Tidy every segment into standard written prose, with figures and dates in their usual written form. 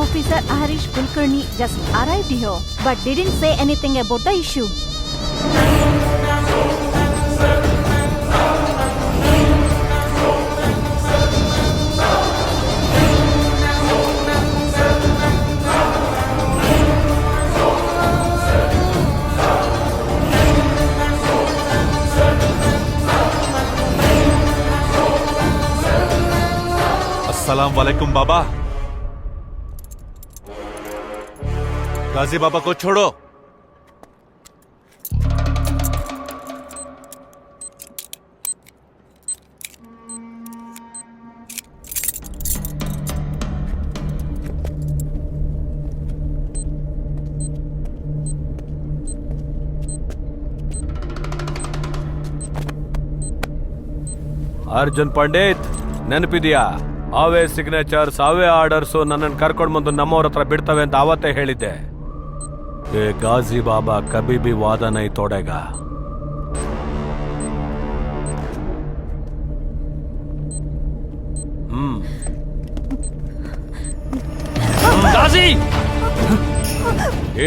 Officer Harish Kulkarni just arrived here, but didn't say anything about the issue. अस्सलाम वालेकुम बाबा। गाजी बाबा को छोड़ो। ಅರ್ಜುನ್ ಪಂಡಿತ್ ನೆನಪಿದೆಯಾ? ಅವೇ ಸಿಗ್ನೇಚರ್ಸ್, ಅವೇ ಆರ್ಡರ್ಸು ನನ್ನನ್ನು ಕರ್ಕೊಂಡು ಬಂದು ನಮ್ಮವ್ರ ಹತ್ರ ಬಿಡ್ತವೆ ಅಂತ ಅವತ್ತೇ ಹೇಳಿದ್ದೆ. ಏ ಗಾಜಿ ಬಾಬಾ ಕಬಿ ಬಿ ವಾದ ನೈ ತೋಡೆಗ.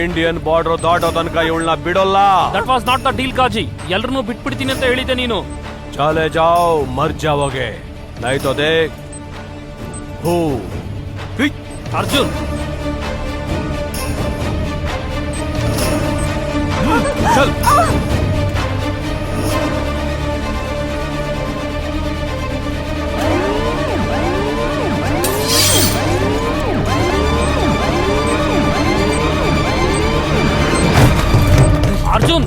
ಇಂಡಿಯನ್ ಬಾರ್ಡರ್ ದಾಟೋ ತನಕ ಇವಳನ್ನ ಬಿಡೋಲ್ಲ. That was not the deal Ghazi. ಎಲ್ರನ್ನೂ ಬಿಟ್ಬಿಡ್ತೀನಿ ಅಂತ ಹೇಳಿದ್ದೆ ನೀನು. ಚಾಲೆ ಜಾವ್ ಮರ್ ಜಾವೋಗೆ ನೈ ತೋ ದೇಖ್ ಹೋ. ಅರ್ಜುನ್ ಚಲ್. Arjun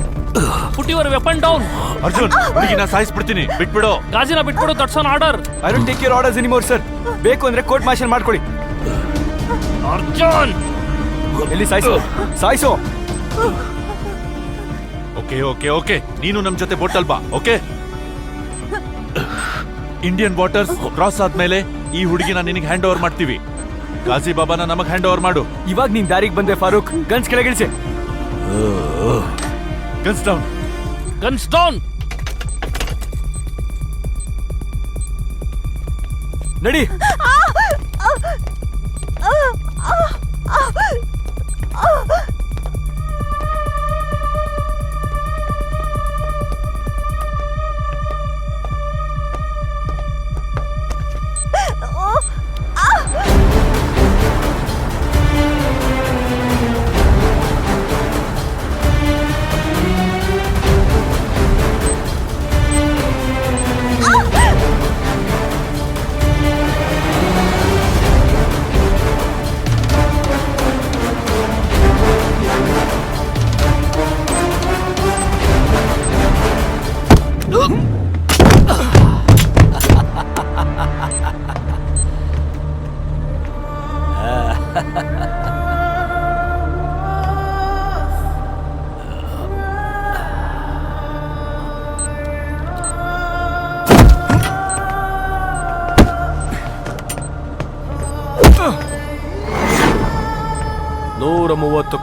put your weapon down. Arjun ಹುಡುಗಿನ ಸಾಯಿಸ್ಬಿಡ್ತೀನಿ, ಬಿಟ್ಬಿಡು. ಗಾಜಿನ ಬಿಟ್ಬಿಡು, that's on order. I don't take your orders anymore sir. ಬೇಕು ಅಂದ್ರೆ ಕೋರ್ಟ್ ಮಾರ್ಷಲ್ ಮಾಡ್ಕೊಳ್ಳಿ. ಅರ್ಜುನ್ ಎಲ್ಲಿ ಸಾಯಿಸೋ ಸಾಯಿಸೋ. ಓಕೆ ಓಕೆ ಓಕೆ, ನೀನು ನಮ್ ಜೊತೆ ಬೋಟಲ್ ಬಾ. ಓಕೆ, ಇಂಡಿಯನ್ ವಾಟರ್ಸ್ ಕ್ರಾಸ್ ಆದ್ಮೇಲೆ ಈ ಹುಡುಗಿನ ನಿನಗೆ ಹ್ಯಾಂಡ್ ಓವರ್ ಮಾಡ್ತೀವಿ. ಗಾಜಿ ಬಾಬಾನ ನಮಗ್ ಹ್ಯಾಂಡ್ ಓವರ್ ಮಾಡು. ಇವಾಗ ನೀನ್ ದಾರಿಗೆ ಬಂದೆ ಫಾರೂಕ್. ಗನ್ಸ್ ಕೆಳಗಿಳಿಸಿ. Guns down. Guns down. ನಡಿ.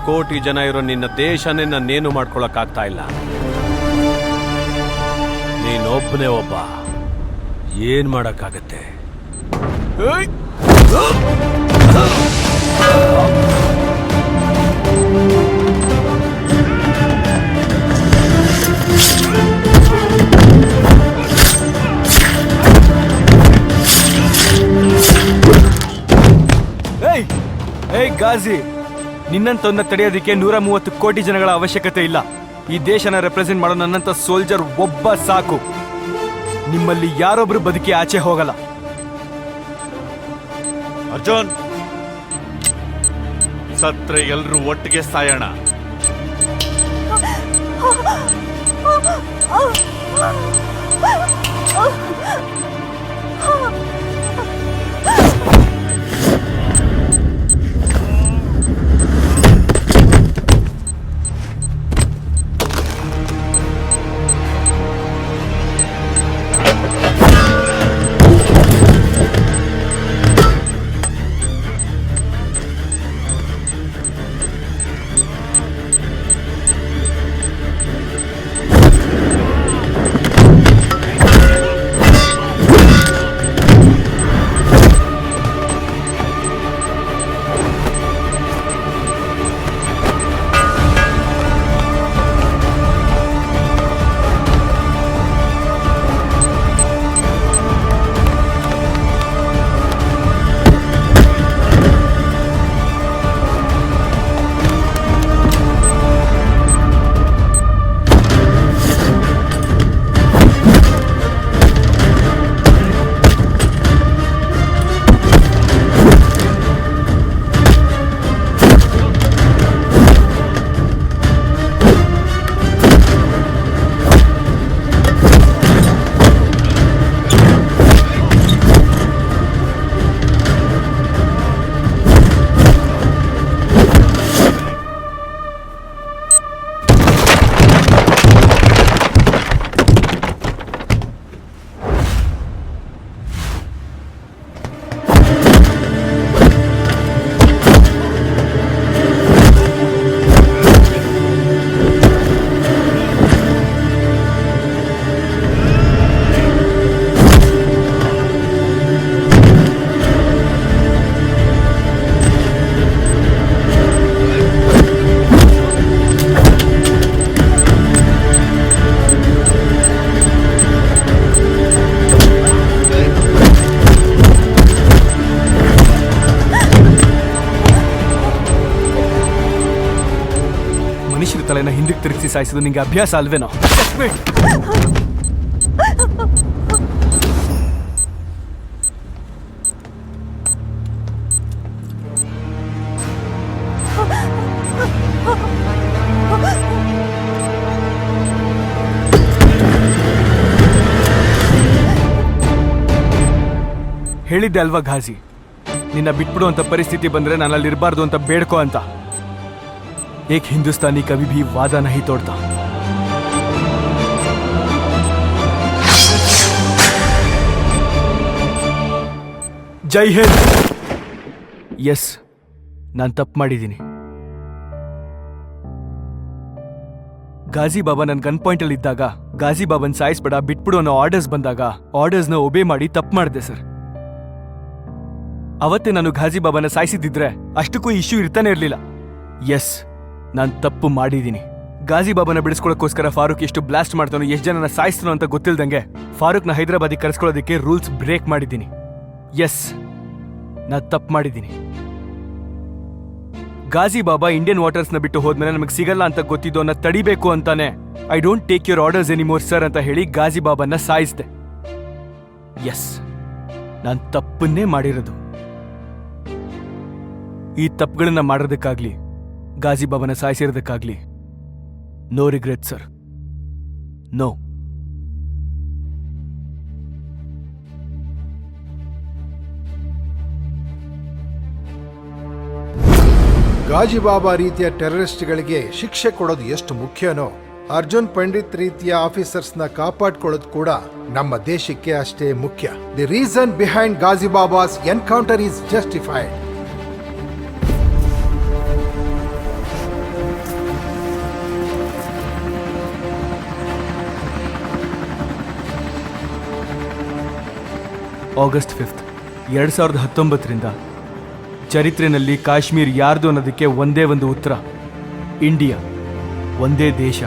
ಕೋಟಿ ಜನ ಇರೋ ನಿನ್ನ ದೇಶನೇ ನಾನೇನು ಮಾಡ್ಕೊಳಕ್ಕಾಗ್ತಾ ಇಲ್ಲ. ನೀನೊಬ್ಬನೇ ಒಬ್ಬ, ಏನ್ ಮಾಡಕ್ಕಾಗತ್ತೆ? ಏಯ್ ಗಾಜಿ, ನಿನ್ನಂತವನ್ನ ತಡೆಯೋದಕ್ಕೆ 130 ಕೋಟಿ ಜನಗಳ ಅವಶ್ಯಕತೆ ಇಲ್ಲ. ಈ ದೇಶನ ರೆಪ್ರೆಸೆಂಟ್ ಮಾಡೋ ನನ್ನಂತ ಸೋಲ್ಜರ್ ಒಬ್ಬ ಸಾಕು. ನಿಮ್ಮಲ್ಲಿ ಯಾರೊಬ್ರು ಬದುಕಿ ಆಚೆ ಹೋಗಲ್ಲ. ಅರ್ಜುನ್, ಸತ್ರೆ ಎಲ್ರೂ ಒಟ್ಟಿಗೆ ಸಾಯೋಣ. ತಲೆನ ಹಿಂದಕ್ಕೆ ತಿರುಗಿಸಿ ಸಾಯಿಸೋದು ನಿಂಗೆ ಅಭ್ಯಾಸ ಅಲ್ವೇನೋ? ಹೇಳಿದ್ದೆ ಅಲ್ವಾ ಘಾಜಿ, ನಿನ್ನ ಬಿಟ್ಬಿಡುವಂತ ಪರಿಸ್ಥಿತಿ ಬಂದ್ರೆ ನಾನು ಅಲ್ಲಿ ಇರಬಾರ್ದು ಅಂತ ಬೇಡ್ಕೋ ಅಂತ. ಏಕ್ ಹಿಂದೂಸ್ತಾನಿ ಕವಿ ಭೀ ವಾದ ನಹಿ ತೋಡ್ತಾ. ಜೈ ಹಿಂದ್. ಎಸ್, ನಾನು ತಪ್ಪು ಮಾಡಿದ್ದೀನಿ. ಗಾಜಿ ಬಾಬಾ ನನ್ನ ಗನ್ ಪಾಯಿಂಟ್ ಅಲ್ಲಿ ಇದ್ದಾಗ ಗಾಜಿ ಬಾಬನ್ ಸಾಯಿಸ್ಬೇಡ ಬಿಟ್ಬಿಡು ಅನ್ನೋ ಆರ್ಡರ್ಸ್ ಬಂದಾಗ ಆರ್ಡರ್ಸ್ನ ಒಬೇ ಮಾಡಿ ತಪ್ಪು ಮಾಡಿದೆ ಸರ್. ಅವತ್ತೇ ನಾನು ಘಾಜಿ ಬಾಬಾನ ಸಾಯಿಸಿದ್ದಿದ್ರೆ ಅಷ್ಟಕ್ಕೂ ಇಶ್ಯೂ ಇರ್ತಾನೆ ಇರಲಿಲ್ಲ. ಎಸ್, ನಾನು ತಪ್ಪು ಮಾಡಿದ್ದೀನಿ. ಗಾಜಿ ಬಾಬಾನ ಬಿಡಿಸ್ಕೊಳ್ಳೋಕ್ಕೋಸ್ಕರ ಫಾರೂಕ್ ಎಷ್ಟು ಬ್ಲಾಸ್ಟ್ ಮಾಡ್ತಾನೋ, ಎಷ್ಟು ಜನನ ಸಾಯಿಸ್ತಾನೋ ಅಂತ ಗೊತ್ತಿಲ್ದಂಗೆ ಫಾರೂಕ್ನ ಹೈದರಾಬಾದಿಗೆ ಕರೆಸ್ಕೊಳ್ಳೋದಕ್ಕೆ ರೂಲ್ಸ್ ಬ್ರೇಕ್ ಮಾಡಿದ್ದೀನಿ. ಎಸ್, ನಾನು ತಪ್ಪು ಮಾಡಿದ್ದೀನಿ. ಗಾಜಿ ಬಾಬಾ ಇಂಡಿಯನ್ ವಾಟರ್ಸ್ನ ಬಿಟ್ಟು ಹೋದ್ಮೇಲೆ ನಮಗೆ ಸಿಗಲ್ಲ ಅಂತ ಗೊತ್ತಿದ್ದು ಅವನ್ನ ತಡಿಬೇಕು ಅಂತಾನೆ I don't take your orders anymore sir ಅಂತ ಹೇಳಿ ಗಾಜಿ ಬಾಬಾನ ಸಾಯಿಸಿದೆ. ಎಸ್, ನಾನು ತಪ್ಪನ್ನೇ ಮಾಡಿರೋದು. ಈ ತಪ್ಪುಗಳನ್ನ ಮಾಡೋದಕ್ಕಾಗ್ಲಿ Ghazi ಬಾಬಾನ ಸಾಯಿಸಿರೋದಕ್ಕಾಗ್ಲಿ no regret sir, no. ಗಾಜಿಬಾಬಾ ರೀತಿಯ ಟೆರರಿಸ್ಟ್ಗಳಿಗೆ ಶಿಕ್ಷೆ ಕೊಡೋದು ಎಷ್ಟು ಮುಖ್ಯನೋ, ಅರ್ಜುನ್ ಪಂಡಿತ್ ರೀತಿಯ ಆಫೀಸರ್ಸ್ನ ಕಾಪಾಡ್ಕೊಳ್ಳೋದು ಕೂಡ ನಮ್ಮ ದೇಶಕ್ಕೆ ಅಷ್ಟೇ ಮುಖ್ಯ. The reason behind ಗಾಜಿಬಾಬಾಸ್ encounter is justified. August 5, 2019ರಿಂದ ಚರಿತ್ರೆಯಲ್ಲಿ ಕಾಶ್ಮೀರ್ ಯಾರ್ದು ಅನ್ನೋದಕ್ಕೆ ಒಂದೇ ಒಂದು ಉತ್ತರ: ಇಂಡಿಯಾ. ಒಂದೇ ದೇಶ,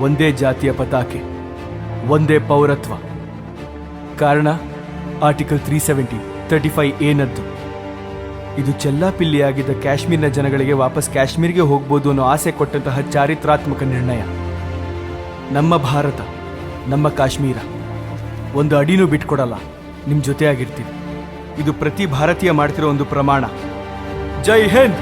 ಒಂದೇ ಜಾತಿಯ ಪತಾಕೆ, ಒಂದೇ ಪೌರತ್ವ. ಕಾರಣ ಆರ್ಟಿಕಲ್ 370, 35A. ಇದು ಚೆಲ್ಲಾಪಿಲ್ಲಿಯಾಗಿದ್ದ ಕಾಶ್ಮೀರ್ನ ಜನಗಳಿಗೆ ವಾಪಸ್ ಕಾಶ್ಮೀರ್ಗೆ ಹೋಗ್ಬೋದು ಅನ್ನೋ ಆಸೆ ಕೊಟ್ಟಂತಹ ಚಾರಿತ್ರಾತ್ಮಕ ನಿರ್ಣಯ. ನಮ್ಮ ಭಾರತ, ನಮ್ಮ ಕಾಶ್ಮೀರ ಒಂದು ಅಡಿನೂ ಬಿಟ್ಕೊಡಲ್ಲ, ನಿಮ್ಮ ಜೊತೆಯಾಗಿರ್ತೀವಿ. ಇದು ಪ್ರತಿ ಭಾರತೀಯ ಮಾಡ್ತಿರೋ ಒಂದು ಪ್ರಮಾಣ. ಜೈ ಹಿಂದ್.